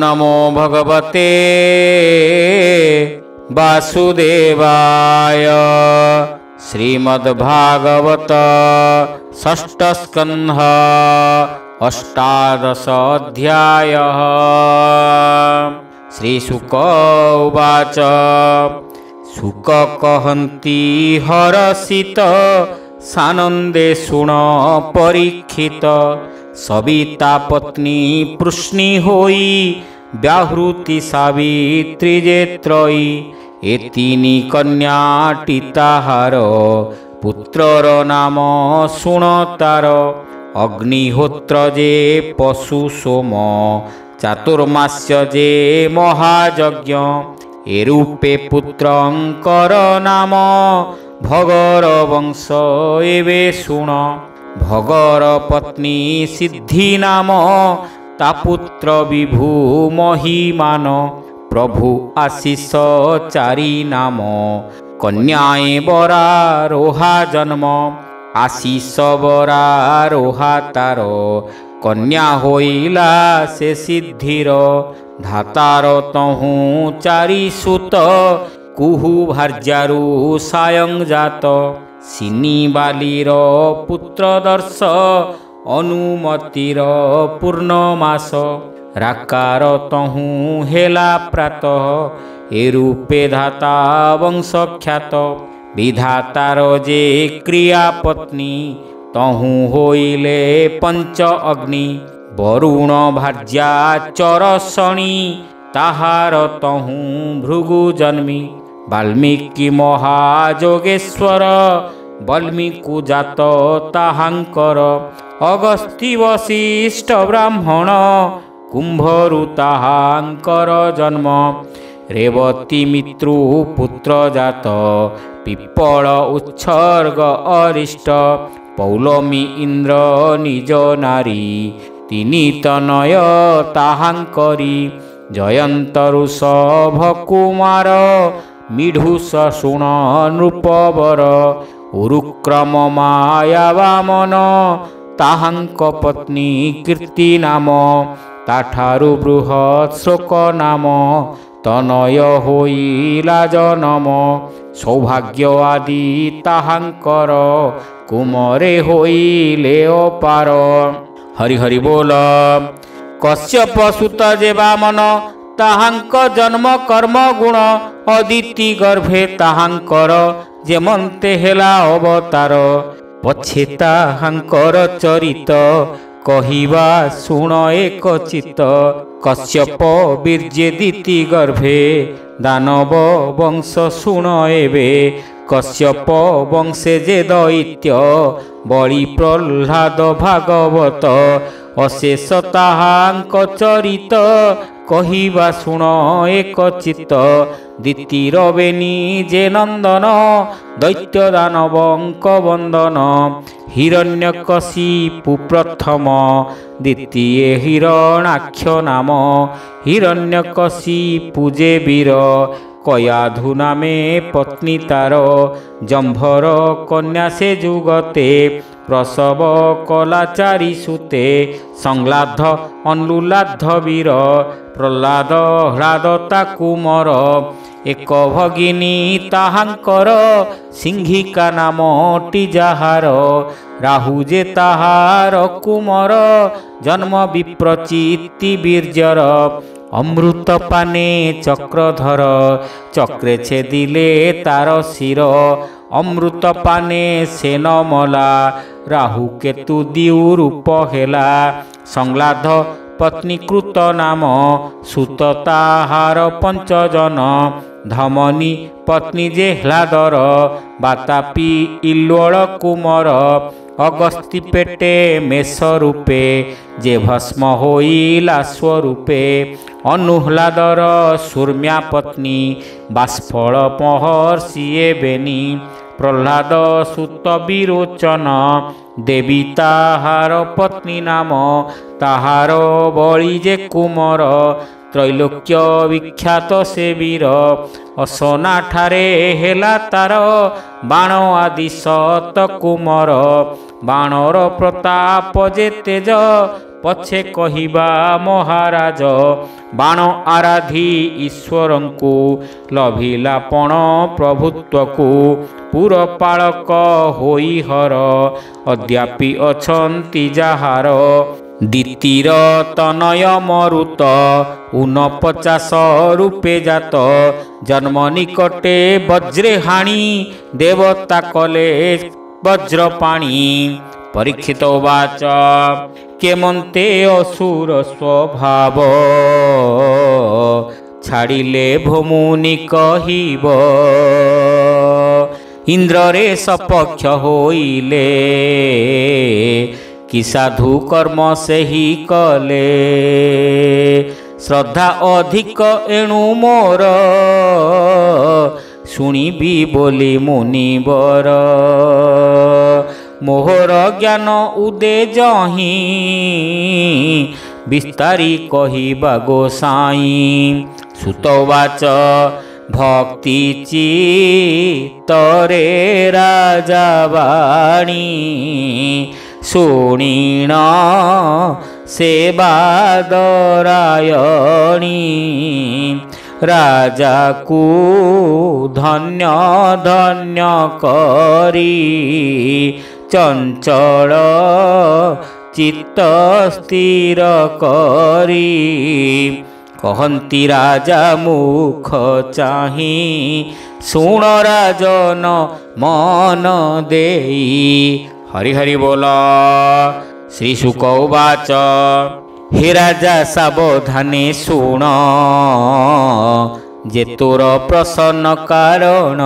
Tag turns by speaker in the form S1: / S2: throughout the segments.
S1: नमो भगवते वासुदेवाय। श्रीमद्भागवत षष्ठ स्कन्ध अष्टादश अध्यायः। श्रीशुक उवाच शुक कहन्ति हरषित सानन्दे शुण परीक्षित। सविता पत्नी पृश्नी होई व्याहृति सावित्री जे त्रयी। ए तीनि कन्याटी ताहार पुत्रर नाम शुण तार। अग्निहोत्र जे पशु सोम चातुर्मास्य जे महायज्ञ। ए रूपे पुत्रंकर नाम भगर वंश एवे शुण। भगर पत्नी सिद्धि नाम ता पुत्र विभु महिमान। प्रभु आशीष चारि नाम कन्याए बरा रोहा जन्म। आशीष बरा रोहा तार कन्या होइला से सिद्धिर। धातार तहु चारि सुत कुहु भार्यारु सायं जात। सिनी बालीर पुत्र दर्श अनुमतिर पूर्णमास। राकार तहु हेला प्रातः ए रूपे धाता वंश ख्यात। विधातार जे क्रिया पत्नी तहु होइले पंच अग्नि। वरुण भार्या चरसणी ताहार तहु भृगु जन्मी। वाल्मीकि महाजोगेश्वर वाल्मीकु जात ताहांकर। अगस्त्य वशिष्ठ ब्राह्मण कुंभरु ताहांकर जन्म। रेवती मित्रु पुत्र जात पिप्पल उत्सर्ग अरिष्ट। पौलमी इंद्र निज नारी तिनि तनय ताहांकरी। जयंत ऋषभ कुमार मिढुष शुण नृपवर। उरुक्रम माया वामन ताहांक पत्नी कीर्ति नाम। ताठारु बृहत् शोक नाम तनय होइला जनम। सौभाग्य आदि ताहांकर कुमरे होइले अपार। हरि हरि बोल। कश्यप सुत जे वामन ताहांक जन्म कर्म गुण। अदिति गर्भे ताहांकर जेमंते हेला अवतार। पछे ताहांकर चरित कहिबा शुण एक चित। कश्यप बीर्जे दिति गर्भे दानव वंश शुण एवे। कश्यप वंशे जे दैत्य बलि प्रह्लाद भागवत। अशेष ताहांक चरित कहिबा शुण एक चित। दितिर बेनी जे नंदन दैत्य दानवंक वंदन। हिरण्यकशिपु प्रथम द्वितीय हिरणाक्ष नाम। हिरण्यकशिपु जे वीर कयाधु नामे पत्नी तार। जम्भर कन्या से जुगते प्रसव कला चारि सुते। संलाध अनुलाध वीर प्रह्लाद ह्लाद ताकु मर। एक भगिनी ताहांकर सिंहिका नाम टी जाहार। राहु जे ताहार कुमर जन्म विप्रचित्ति बीर्जर। अमृत पाने चक्रधर चक्रे छेदिले तार शिर। अमृत पाने से न मला राहु केतु दिउ रूप हेला। संलाध पत्नी कृत नाम सुत ताहार पंचजन। धमनी पत्नी जे ह्लादर बातापी इल्वल कुमर। अगस्ति पेटे मेष रूपे जे भस्म होइला स्वरूपे। अनुह्लादर सूर्म्या पत्नी बाष्फल महर्षि बेनी। प्रह्लाद सुत विरोचन देवी ताहार पत्नी नाम। ताहार बलि जे कुमर त्रैलोक्य विख्यात से वीर। असना ठारे हेला तार बाण आदि सत कुमर। बाणर प्रताप जे तेज पछे कहिबा महाराज बाण आराधी ईश्वरंकु लभिला पण प्रभुत्वकु पुरपालक होई हर अद्यापि अछंती जाहार दितिर तनय मरुत 49 रूपे जात जन्म निकटे वज्रे हाणी देवता कले वज्रपाणी परीक्षित उवाच केमंते असुर स्वभाव छाड़िले भमुनि कहिब इंद्र रे सपक्ष होइले कि साधु कर्म से ही कले श्रद्धा अधिक एणु मोर शुणिबी बोली मुनिवर मोहर ज्ञान उदे जही विस्तारी कहिबा गोसाई सुतवाच भक्ति चित्तरे राजा वाणी शुणीण सेवादरायणी राजा को धन्य धन्य करी चंचल चित्त स्थिर करी कहंती राजा मुख चाही सुण राजन मन देई हरि हरि बोल श्री शुक उवाच हे राजा सावधाने शुण जे तोर प्रसन्न कारण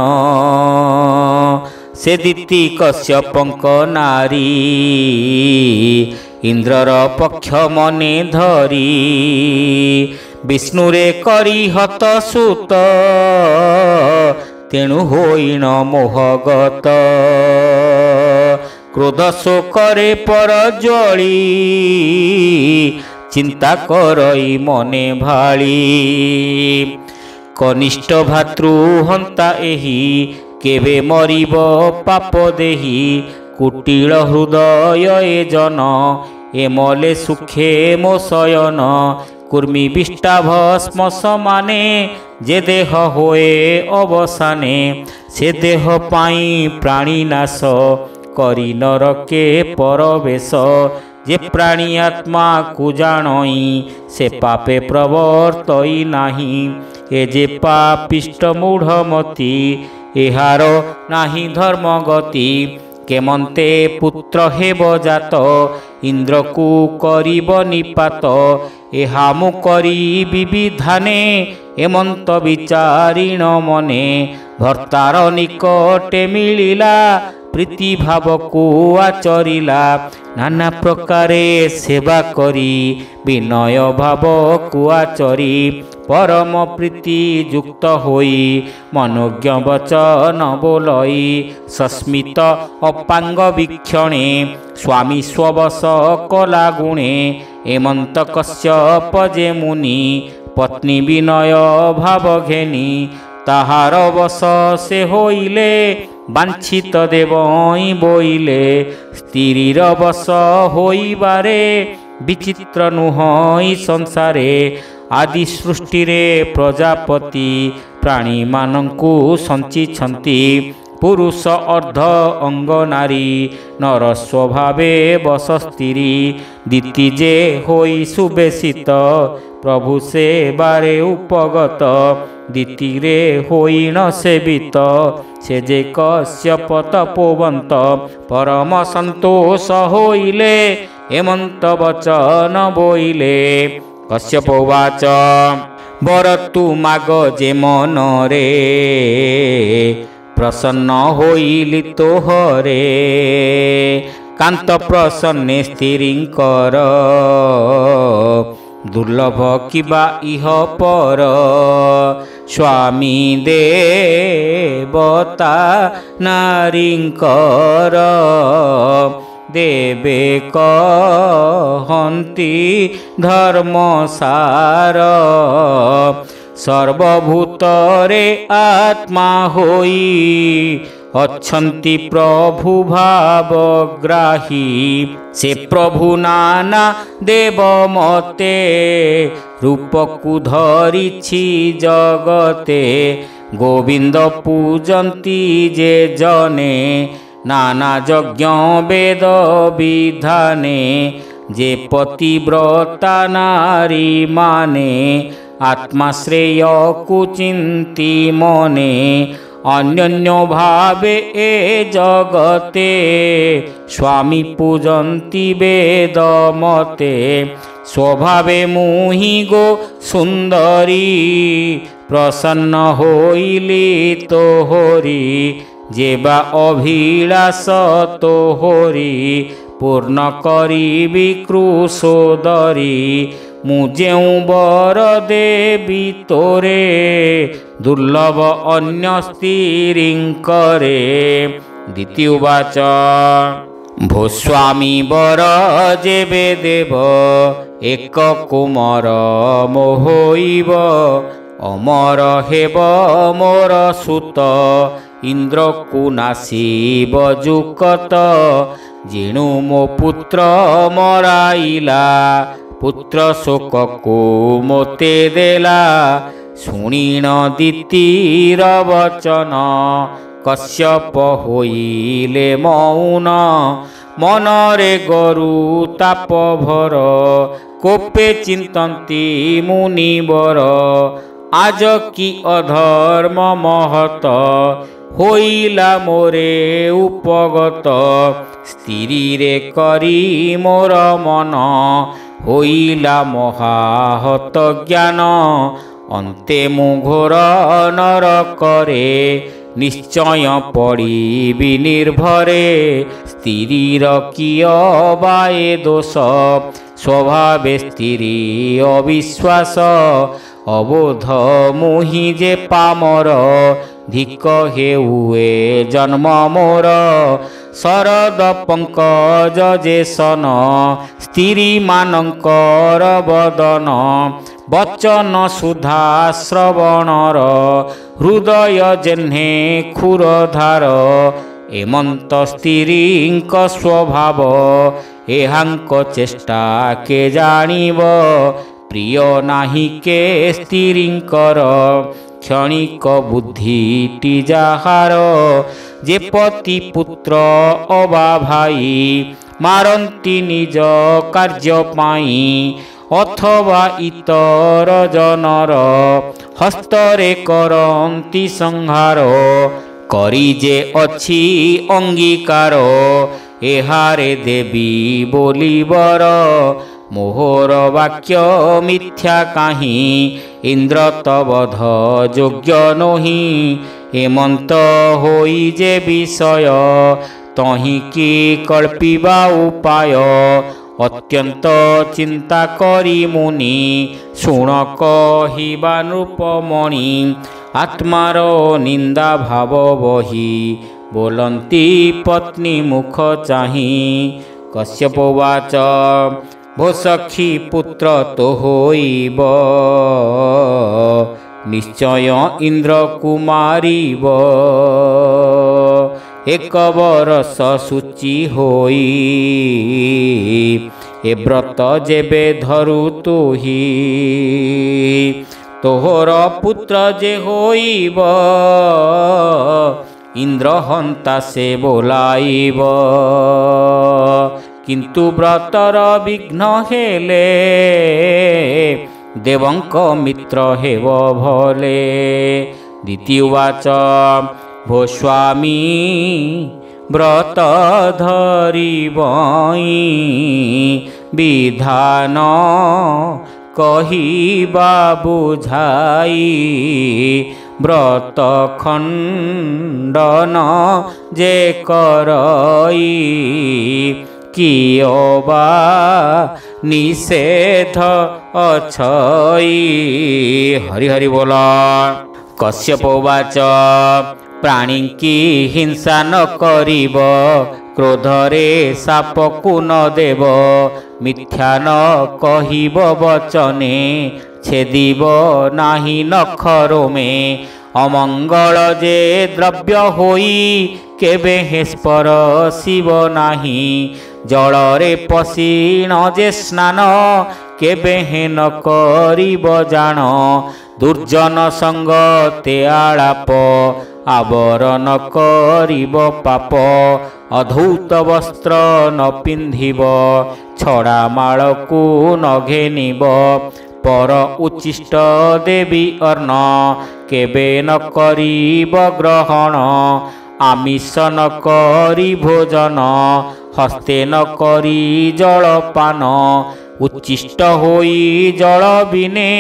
S1: से दीति कश्यपंक नारी इंद्रर पक्ष मने धरी विष्णुरे करी हत सुत तेणु होइण मोहगत क्रोध शोकरे पर ज्वली चिंता करई मने भाली कनिष्ठ भातृ हंता एही केवे मरिब पाप देही कुटिल हृदय ए जन एमले सुखे मो शयन कुर्मी विष्टा भस्म समाने जे देह होए अवसाने से देह पाई प्राणी नाश करी नरके परवेश जे प्राणी आत्मा को जानई से पापे प्रवर्तई नाही ए जे पापिष्ट मूढ़मती एहार नाही धर्म गति केमंते पुत्र हेब जात इंद्र को करिब निपात एहा मु करी विविधाने एमंत विचारिण मने भर्तार निकटे मिलिला प्रीति भाव को आचरिला नाना प्रकारे सेवा करी विनय भाव को आचरी परम प्रीति युक्त होई मनोज्ञ वचन बोलई सस्मित अपांग वीक्षणे स्वामी स्ववश कला गुणे एमंत कश्यप जे मुनि पत्नी विनय भाव घेनी ताहार बस से होइले वांछित देवई बोइले स्त्रीर बस होइबारे विचित्र नुहई संसारे आदि सृष्टि रे प्रजापति प्राणी मानंकु संचिछंती पुरुष अर्ध अंग नारी नर स्वभावे बस स्त्री दीति जे होई सुबेशित प्रभु से बारे उपगत दीति रे होई न सेवित से जे कश्यप तपोवंत परम संतोष होइले एमंत वचन बोइले कश्यप उवाच वर तु माग जे मन रे प्रसन्न होइली तोहरे कांत प्रसन्ने स्थिरींकर दुर्लभ किबा इह पर स्वामी देवता नारींकर देवे कहंती धर्मसार सर्वभूतरे आत्मा होई ଅଛନ୍ତି ପ୍ରଭୁ ଭାବଗ୍ରାହୀ। ସେ ପ୍ରଭୁ ନାନା ଦେବ ମତେ ରୂପକୁ ଧରିଛି ଜଗତେ। ଗୋବିନ୍ଦ ପୂଜନ୍ତି ଯେ ଜନେ ନାନା ଯଜ୍ଞ ବେଦ ବିଧାନେ। ଯେ ପତିବ୍ରତା ନାରୀ ମାନେ ଆତ୍ମାଶ୍ରେୟକୁ ଚିନ୍ତି ମନେ। ଅନ୍ୟନ୍ୟ ଭାବେ ଏ ଜଗତେ ସ୍ୱାମୀ ପୂଜନ୍ତି ବେଦ ମତେ। ସ୍ୱଭାବେ ମୁହିଁ ଗୋ ସୁନ୍ଦରୀ ପ୍ରସନ୍ନ ହୋଇଲି ତୋହରି। ଯେବା ଅଭିଳାଷ ତୋହରି ପୂର୍ଣ୍ଣ କରିବି କୃଶୋଦରୀ। ମୁଁ ଯେଉଁ ବର ଦେବି ତୋରେ ଦୁର୍ଲଭ ଅନ୍ୟ ସ୍ତ୍ରୀଙ୍କରେ। ଦ୍ୱିତୀୟ ବାଚ ଭୂସ୍ୱାମୀ ବର ଯେବେ ଦେବ ଏକ କୁମର ମୋହଇବ। ଅମର ହେବ ମୋର ସୁତ ଇନ୍ଦ୍ରକୁ ନାସିବ ଯୁକତ। ଯେଣୁ ମୋ ପୁତ୍ର ମରାଇଲା ପୁତ୍ର ଶୋକକୁ ମୋତେ ଦେଲା। ଶୁଣିଣ ଦିତିର ବଚନ କଶ୍ୟପ ହୋଇଲେ ମୌନ। ମନରେ ଗରୁ ତାପ ଭର କୋପେ ଚିନ୍ତନ୍ତି ମୁନିବର। ଆଜ କି ଅଧର୍ମ ମହତ ହୋଇଲା ମୋରେ ଉପଗତ। ସ୍ଥିରୀରେ କରି ମୋର ମନ ହୋଇଲା ମହାହତ ଜ୍ଞାନ। ଅନ୍ତେ ମୁଁ ଘୋର ନରକରେ ନିଶ୍ଚୟ ପଡ଼ିବି ନିର୍ଭରେ। ସ୍ତ୍ରୀର କିୟ ବାଏ ଦୋଷ ସ୍ୱଭାବେ ସ୍ତ୍ରୀ ଅବିଶ୍ୱାସ। ଅବୋଧ ମୁହିଁ ଯେ ପାମର ଧିକ ହେଉଏ ଜନ୍ମ ମୋର। ଶରଦ ପଙ୍କଜ ଯେ ସନ ସ୍ତ୍ରୀ ମାନଙ୍କର ବଦନ। ବଚନ ସୁଧା ଶ୍ରବଣର ହୃଦୟ ଯେହ୍ନେ ଖୁରଧାର। ଏମନ୍ତ ସ୍ତ୍ରୀଙ୍କ ସ୍ୱଭାବ ଏହାଙ୍କ ଚେଷ୍ଟା କେ ଜାଣିବ। ପ୍ରିୟ ନାହିଁ କେ ସ୍ତ୍ରୀଙ୍କର କ୍ଷଣିକ ବୁଦ୍ଧିଟି ଯାହାର। ଯେ ପତି ପୁତ୍ର ଅବା ଭାଇ ମାରନ୍ତି ନିଜ କାର୍ଯ୍ୟ ପାଇଁ। ଅଥବା ଇତର ଜନର ହସ୍ତରେ କରନ୍ତି ସଂହାର। କରି ଯେ ଅଛି ଅଙ୍ଗୀକାର ଏହାରେ ଦେବି ବୋଲିବର। ମୋହର ବାକ୍ୟ ମିଥ୍ୟା କାହିଁ ଇନ୍ଦ୍ର ତବଧ ଯୋଗ୍ୟ ନୋହି। ଏମନ୍ତ ହୋଇ ଯେ ବିଷୟ ତହିଁ କି କଳ୍ପିବା ଉପାୟ। ଅତ୍ୟନ୍ତ ଚିନ୍ତା କରି ମୁନି ଶୁଣ କହିବା ନୃପମଣି। ଆତ୍ମାର ନିନ୍ଦା ଭାବ ବହି ବୋଲନ୍ତି ପତ୍ନୀ ମୁଖ ଚାହିଁ। କଶ୍ୟପ ଉବାଚ ଭୋ ସଖୀ ପୁତ୍ର ତୋ ହୋଇବ ନିଶ୍ଚୟ ଇନ୍ଦ୍ରକୁ ମାରିବ। ଏକ ବରଷ ସୂଚି ହୋଇ ଏ ବ୍ରତ ଯେବେ ଧରୁ ତୁହି। ତୋହର ପୁତ୍ର ଯେ ହୋଇବ ଇନ୍ଦ୍ର ହନ୍ତା ସେ ବୋଲାଇବ। କିନ୍ତୁ ବ୍ରତର ବିଘ୍ନ ହେଲେ ଦେବଙ୍କ ମିତ୍ର ହେବ ଭଲେ। ଦ୍ୱିତୀୟ ବାଚ ଭୋ ସ୍ୱାମୀ ବ୍ରତ ଧରିବଇଁ ବିଧାନ କହିବା ବୁଝାଇ। ବ୍ରତ ଖଣ୍ଡନ ଯେ କରଇ କିୟ ବା ନିଷେଧ ଅଛଇ। ହରି ହରି ବୋଲ। କଶ୍ୟପ ଉବାଚ ପ୍ରାଣୀ କି ହିଂସା ନ କରିବ କ୍ରୋଧରେ ସାପକୁ ନ ଦେବ। ମିଥ୍ୟା ନ କହିବ ବଚନେ ଛେଦିବ ନାହିଁ ନଖରୋମେ। ଅମଙ୍ଗଳ ଯେ ଦ୍ରବ୍ୟ ହୋଇ କେବେ ହେ ସ୍ପରଶିବ ନାହିଁ। ଜଳରେ ପଶିଣ ଯେ ସ୍ନାନ କେବେ ହେ ନ କରିବ ଜାଣ। ଦୁର୍ଜନ ସଙ୍ଗ ତେ ଆଳାପ ଆବରଣ କରିବ ପାପ। ଅଧୌତ ବସ୍ତ୍ର ନ ପିନ୍ଧିବ ଛଡ଼ା ମାଳକୁ ନ ଘେନିବ। ପର ଉଚ୍ଚିଷ୍ଟ ଦେବୀ ଅର୍ଣ୍ଣ କେବେ ନ କରିବ ଗ୍ରହଣ। ଆମିଷ ନ କରି ଭୋଜନ ହସ୍ତେ ନ କରି ଜଳପାନ। ଉଚ୍ଚିଷ୍ଟ ହୋଇ ଜଳ ବିନେ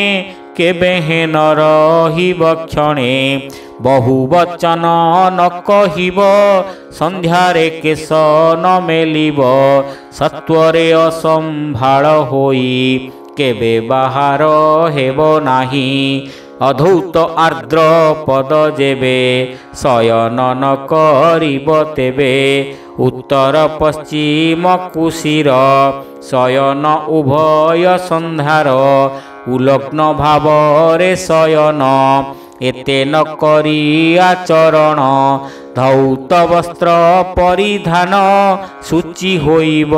S1: କେବେ ହେ ନ ରହିବ କ୍ଷଣେ। ବହୁ ବଚନ ନ କହିବ ସନ୍ଧ୍ୟାରେ କେଶ ନ ମେଲିବ। ସତ୍ୱରେ ଅସମ୍ଭାଳ ହୋଇ କେବେ ବାହାର ହେବ ନାହିଁ। ଅଧୌତ ଆର୍ଦ୍ର ପଦ ଯେବେ ଶୟନ ନ କରିବ ତେବେ। ଉତ୍ତର ପଶ୍ଚିମ କୁଶିର ଶୟନ ଉଭୟ ସନ୍ଧ୍ୟାର। ଉଲଗ୍ନ ଭାବରେ ଶୟନ ଏତେ ନ କରି ଆଚରଣ। ଧୌତ ବସ୍ତ୍ର ପରିଧାନ ଶୁଚି ହୋଇବ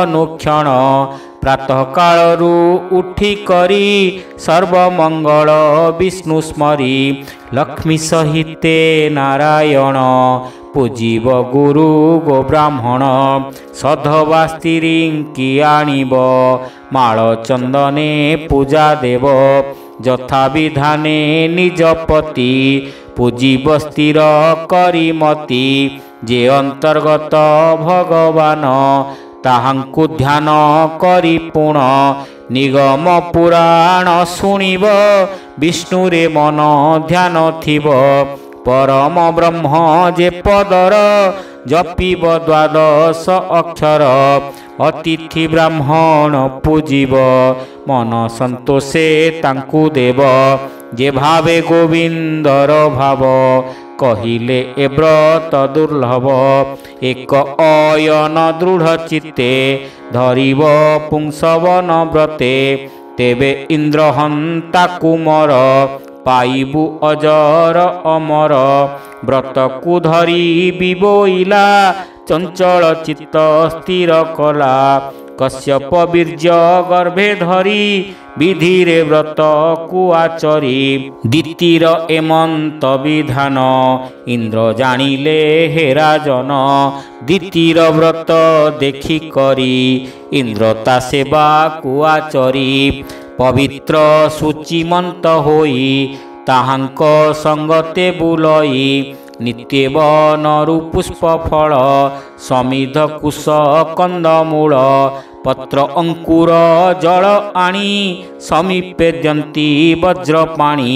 S1: ଅନୁକ୍ଷଣ। ପ୍ରାତଃ କାଳରୁ ଉଠି କରି ସର୍ବମଙ୍ଗଳ ବିଷ୍ଣୁ ସ୍ମରି। ଲକ୍ଷ୍ମୀ ସହିତେ ନାରାୟଣ ପୂଜିବ ଗୁରୁ ଗୋ ବ୍ରାହ୍ମଣ। ସଧବା ସ୍ତ୍ରୀଙ୍କି ଆଣିବ ମାଳ ଚନ୍ଦନେ ପୂଜା ଦେବ। ଯଥା ବିଧାନେ ନିଜ ପତି ପୂଜିବ ସ୍ଥିର କରି ମତି। ଯେ ଅନ୍ତର୍ଗତ ଭଗବାନ ତାହାଙ୍କୁ ଧ୍ୟାନ କରି ପୁଣ। ନିଗମ ପୁରାଣ ଶୁଣିବ ବିଷ୍ଣୁରେ ମନ ଧ୍ୟାନ ଥିବ। ପରମ ବ୍ରହ୍ମ ଯେ ପଦର ଜପିବ ଦ୍ୱାଦଶ ଅକ୍ଷର। ଅତିଥି ବ୍ରାହ୍ମଣ ପୂଜିବ ମନ ସନ୍ତୋଷେ ତାଙ୍କୁ ଦେବ। ଯେ ଭାବେ ଗୋବିନ୍ଦର ଭାବ କହିଲେ ଏ ବ୍ରତ ଦୁର୍ଲଭ। ଏକ ଅୟନ ଦୃଢ଼ ଚିତ୍ତେ ଧରିବ ପୁଂସବନ ବ୍ରତେ। ତେବେ ଇନ୍ଦ୍ର ହନ୍ତା କୁମର ପାଇବୁ ଅଜର ଅମର। ବ୍ରତକୁ ଧରି ବିବୋଇଲା ଚଞ୍ଚଳ ଚିତ୍ତ ସ୍ଥିର କଲା। କଶ୍ୟପ ବୀର୍ଯ୍ୟ ଗର୍ଭେ ଧରି ବିଧିରେ ବ୍ରତକୁ ଆଚରି। ଦ୍ୱିତୀର ଏମନ୍ତ ବିଧାନ ଇନ୍ଦ୍ର ଜାଣିଲେ ହେ ରାଜନ। ଦ୍ୱିତୀର ବ୍ରତ ଦେଖି କରି ଇନ୍ଦ୍ର ତା ସେବାକୁ ଆଚରି। ପବିତ୍ର ସୂଚିମନ୍ତ ହୋଇ ତାହାଙ୍କ ସଙ୍ଗତେ ବୁଲଇ। ନିତ୍ୟ ବନରୁ ପୁଷ୍ପ ଫଳ ସମିଧ କୁଶ କନ୍ଦମୂଳ। ପତ୍ର ଅଙ୍କୁର ଜଳ ଆଣି ସମୀପେ ଦିଅନ୍ତି ବଜ୍ର ପାଣି।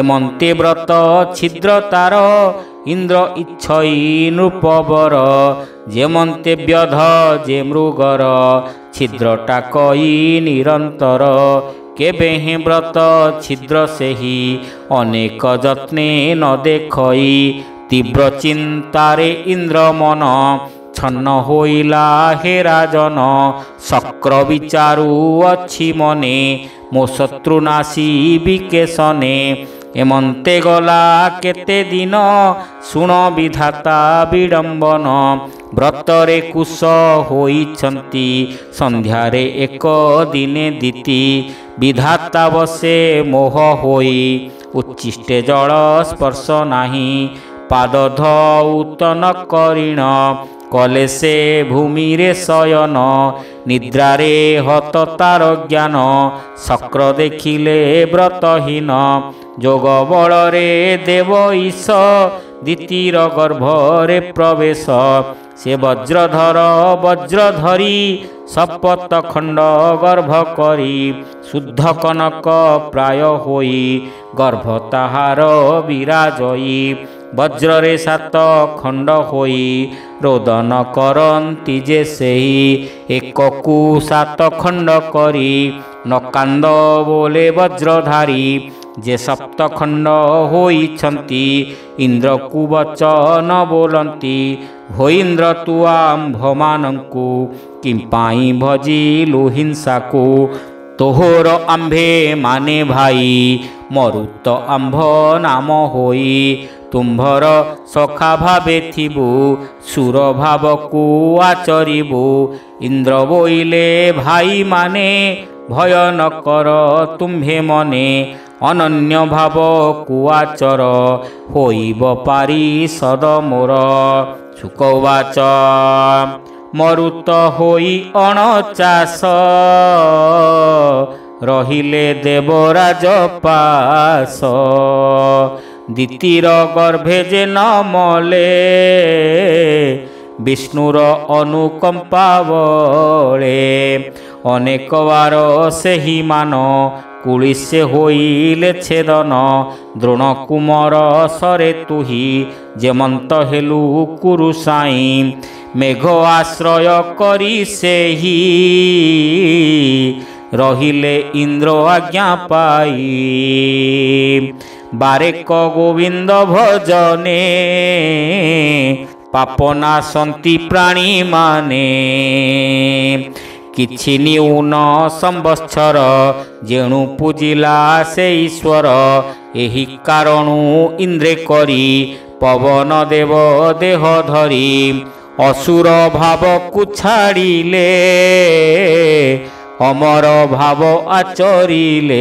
S1: ଏମନ୍ତେ ବ୍ରତ ଛିଦ୍ର ତାର ଇନ୍ଦ୍ର ଇଚ୍ଛଇ ନୃପବର। ଯେମନ୍ତେ ବ୍ୟଧ ଯେ ମୃଗର ଛିଦ୍ରଟା କଇ ନିରନ୍ତର। କେବେ ହିଁ ବ୍ରତ ଛିଦ୍ର ସେହି ଅନେକ ଯତ୍ନେ ନ ଦେଖଇ। ତୀବ୍ର ଚିନ୍ତାରେ ଇନ୍ଦ୍ର ମନ ଛନ୍ନ ହୋଇଲା ହେ ରାଜନ। ଶକ୍ର ବିଚାରୁ ଅଛି ମନେ ମୋ ଶତ୍ରୁ ନାଶିବି କେଶନେ। ଏମନ୍ତେ ଗଲା କେତେ ଦିନ ଶୁଣ ବିଧାତା ବିଡ଼ମ୍ବନ। ବ୍ରତରେ କୁଶ ହୋଇଛନ୍ତି ସନ୍ଧ୍ୟାରେ ଏକ ଦିନେ ଦିତି। ବିଧାତା ବସେ ମୋହ ହୋଇ ଉଚ୍ଚିଷ୍ଟେ ଜଳ ସ୍ପର୍ଶ ନାହିଁ। ପାଦ ଧୌତ ନ କରିଣ କଲେ ସେ ଭୂମିରେ ଶୟନ। ନିଦ୍ରାରେ ହତ ତାର ଜ୍ଞାନ ଶକ୍ର ଦେଖିଲେ ବ୍ରତହୀନ। ଯୋଗ ବଳରେ ଦେବ ଈଶ ଦ୍ୱିତୀର ଗର୍ଭରେ ପ୍ରବେଶ। ସେ ବଜ୍ରଧର ବଜ୍ର ଧରି ଶପଥ ଖଣ୍ଡ ଗର୍ଭ କରି। ଶୁଦ୍ଧ କନକ ପ୍ରାୟ ହୋଇ ଗର୍ଭ ତାହାର ବିରାଜଇ। ବଜ୍ରରେ ସାତ ଖଣ୍ଡ ହୋଇ ରୋଦନ କରନ୍ତି ଯେ ସେହି। ଏକକୁ ସାତ ଖଣ୍ଡ କରି ନ କାନ୍ଦ ବୋଲେ ବଜ୍ରଧାରୀ। ଯେ ସପ୍ତ ଖଣ୍ଡ ହୋଇଛନ୍ତି ଇନ୍ଦ୍ରକୁ ବଚନ ବୋଲନ୍ତି। ହୋଇନ୍ଦ୍ର ତୁ ଆମ୍ଭମାନଙ୍କୁ କିମ୍ପାଇଁ ଭଜିଲୁ ହିଂସାକୁ। तोहर आंभे माने भाई मरुत आंभ नाम होई तुम्भर सखा भावे थिबु सुर भाव को आचरिबु इंद्र बोइले भाई माने भय न कर तुम्भे मने अनन्य भाव कुआचर होइब पारी सद मोर शुकवाच मरुत होई अणचाष रहिले देवराज पास दितिर गर्भे जे न मले विष्णुर अनुकंपा बळे अनेक बार सेहि मान कुलिसे होइले छेदन द्रोण कुमर सरे तुही जेमंत हेलु कुरु साई मेघ आश्रय करी सेहि रहिले इंद्र आज्ञा पाई बारेक गोविंद भजने पापना संति प्राणी माने किछि न्यून संवत्सर जेणु पूजिला से ईश्वर एही कारणु इंद्रे करी पवन देव देह धरी असुर भाव को छाड़िले अमर भाव आचरिले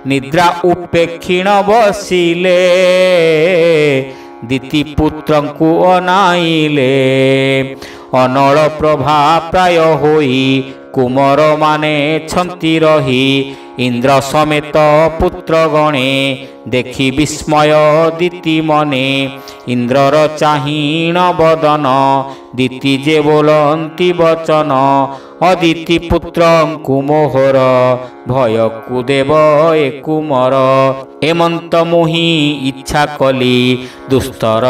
S1: निद्रा उपेक्षिण बसिले दिति पुत्र को अनाइले अनल प्रभा प्राय होई कुमर माने छंती रही इंद्र समेत पुत्र गणे देखि विस्मय दिति मने इंद्रर चाहिण बदन दिति जे बोलंती वचन अदिति पुत्र कुमोहर भय कुदेव ए कुमर एमंत मुहि इच्छा कली दुस्तर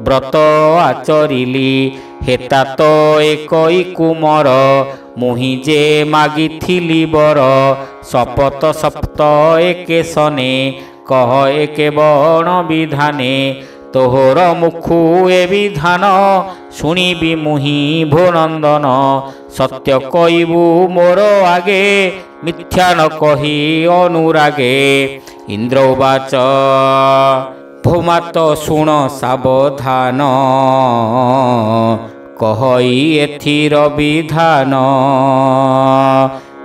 S1: व्रत आचरिली हेता तो एकई कुमर मुहि जे मागिथिली बर शपथ सप्त एके सने कह एके बण विधाने तोहर मुखु ए विधान शुणिबि मुहि भोनंदन सत्य कइबु मोर आगे मिथ्या न कही अनुरागे इंद्र उवाच भूमात शुण सावधान कहई एथिर विधान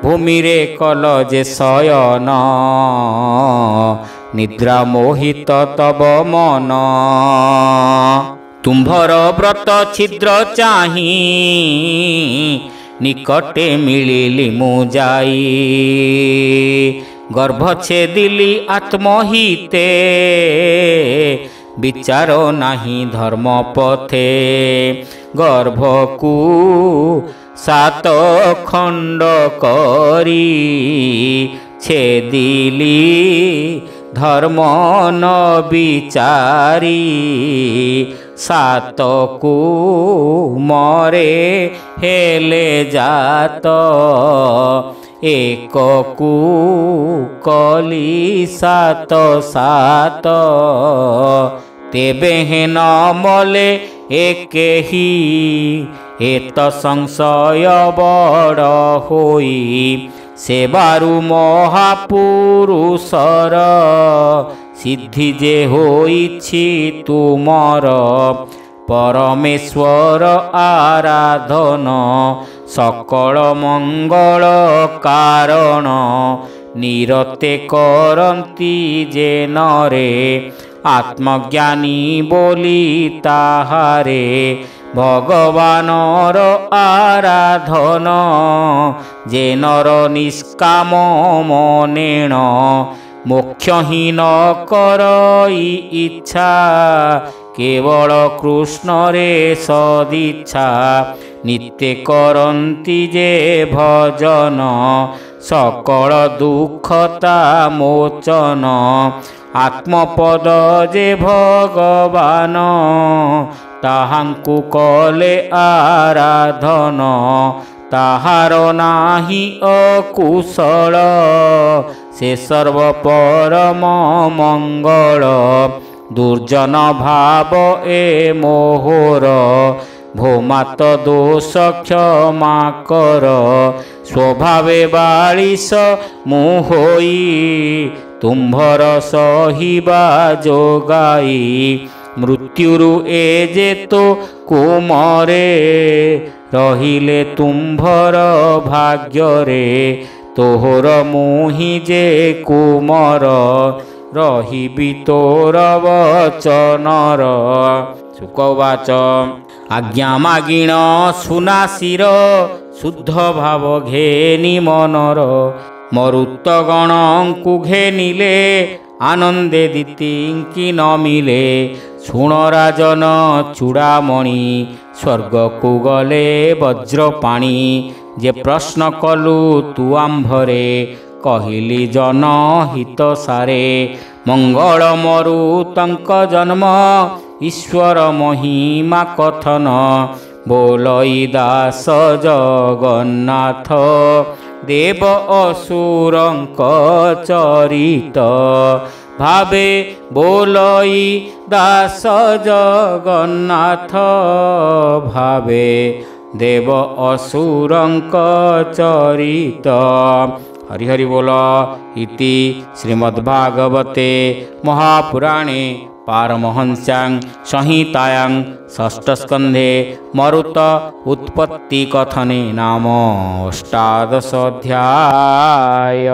S1: भूमिरे कल जे शयन निद्रा मोहित तब मन तुम्भर व्रत छिद्र चाही निकटे मिलिली मु जाई गर्भ छेदिली आत्महिते विचार नाही धर्म पथे गर्भ को सात खंड करी छेदिली धर्म न विचारी सात को मरे हेले जात एक को कली सात सात तेबे हेन मले एक ही एत संशय बड़ होई सेबारु महापुरुषर सिद्धि जे होइछि तुमर परमेश्वर आराधन सकल मंगल कारण निरते करंती जे नरे आत्मज्ञानी बोली ताहारे भगवानर आराधन जे नर निष्काम मनेण मोक्षहीन करई इच्छा केवल कृष्ण रे सदिच्छा नित्य करंती जे भजन सकल दुखता मोचन आत्मपद जे भगवान ताहांकु कले आराधन ताहार नाही अकुशल से सर्व परम मंगल दुर्जन भाव ए मोहर ভোমাত দোষ ক্ষমা কর, স্বভাবে বালিশ ମୁଁ ହୋଇ ତୁମ୍ଭର ସହିବା ଯୋଗାଇ। ମୃତ୍ୟୁରୁ ଏ ଯେ ତୋ କୁମରେ, ରହିଲେ ତୁମ୍ଭର ଭାଗ୍ୟରେ। ତୋହର ମୁହିଁ ଯେ କୁମର, ରହିବି ତୋର ବଚନର। ଶୁକ ଉବାଚ ଆଜ୍ଞା ମାଗିଣ ସୁନା ଶିର, ଶୁଦ୍ଧ ଭାବ ଘେନି ମନର। ମରୁତଗଣଙ୍କୁ ଘେନିଲେ, ଆନନ୍ଦେ ଦିତିଙ୍କି ନ ମିଲେ। ଶୁଣ ରାଜନ ଚୂଡ଼ାମଣି, ସ୍ୱର୍ଗକୁ ଗଲେ ବଜ୍ରପାଣି। ଯେ ପ୍ରଶ୍ନ କଲୁ ତୁ ଆମ୍ଭରେ, କହିଲି ଜନହିତ ସାରେ। ମଙ୍ଗଳ ମରୁ ତାଙ୍କ ଜନ୍ମ, ଈଶ୍ୱର ମହିମା କଥନ। ବୋଲଇ ଦାସ ଜଗନ୍ନାଥ, ଦେବ ଅସୁରଙ୍କ ଚରିତ। ଭାବେ ବୋଲଇ ଦାସ ଜଗନ୍ନାଥ, ଭାବେ ଦେବ ଅସୁରଙ୍କ ଚରିତ। ହରି ହରି ବୋଲ। ଇତି ଶ୍ରୀମଦ୍ଭାଗବତେ ମହାପୁରାଣେ ପାରମହଂସ୍ୟାଂ ସଂହିତାୟାଂ ଷଷ୍ଠସ୍କନ୍ଧେ ମରୁତ ଉତ୍ପତ୍ତି କଥନେ ନାମ ଅଷ୍ଟାଦଶ ଅଧ୍ୟାୟ।